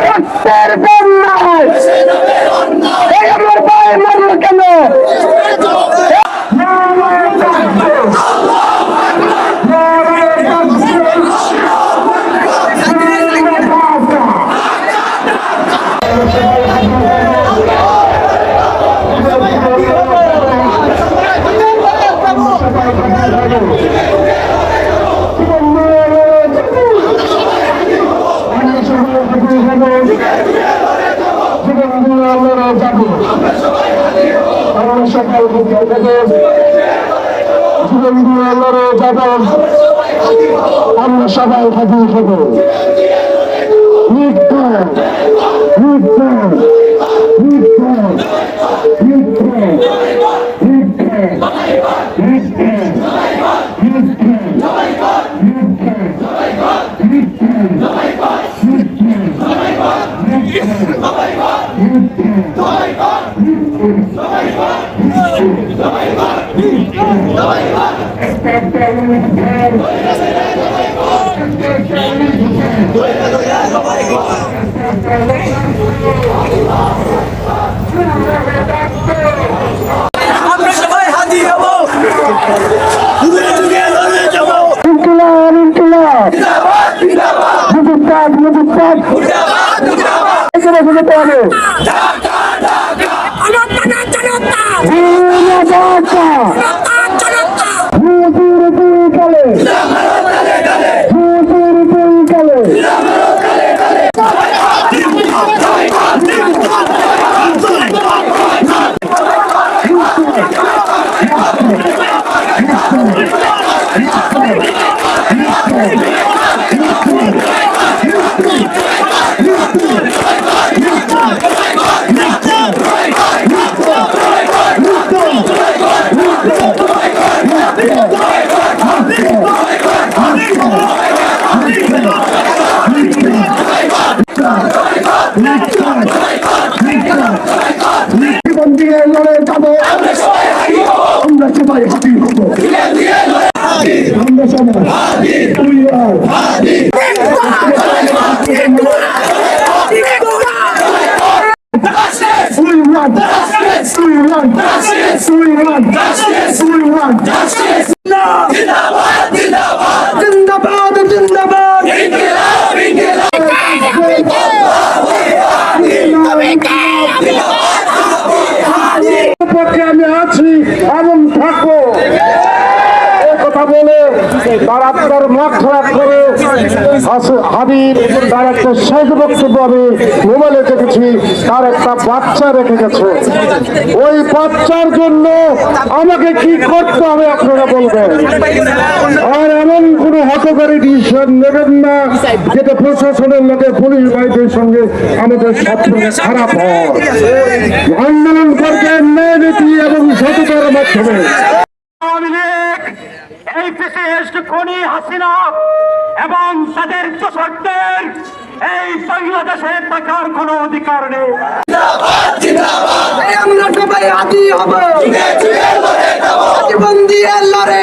রক্তের বন্যায় আমার ভাই মারল কেন? আমরা সবাই হাজির হব। আমরা সবাই হাজির হব। জীবন দিয়ে লড়ে যাবো, আমরা সবাই হাজির হব। আমরা সবাই জিন্দাবাদ জিন্দাবাদ পক্ষে আমি আছি এমন থাকবো কথা বলে তার আপনার মাঠ খারাপ করে হাবিব তার একটা শেষ বক্তব্য আমি মোবাইলে দেখেছি, তার একটা বাচ্চা রেখে গেছে। ওই বাচ্চার জন্য আমাকে কি করতে হবে আপনারা বলবেন। আর এমন কোন হতকারী ডিসিশন নেবেন না যেটা প্রশাসনের লোকের পুলিশ বাহিনীর সঙ্গে আমাদের সম্পর্ক খারাপ হয়। আন্দোলন করবেন ন্যায় নীতি এবং সততার মাধ্যমে। এই ফ্যাসিস্ট খুনি হাসিনা এবং তাদের দোসরদের এই বাংলাদেশে থাকার কোনো অধিকার নেই। আমরা সবাই হাজির হব, জীবন দিয়ে লড়ে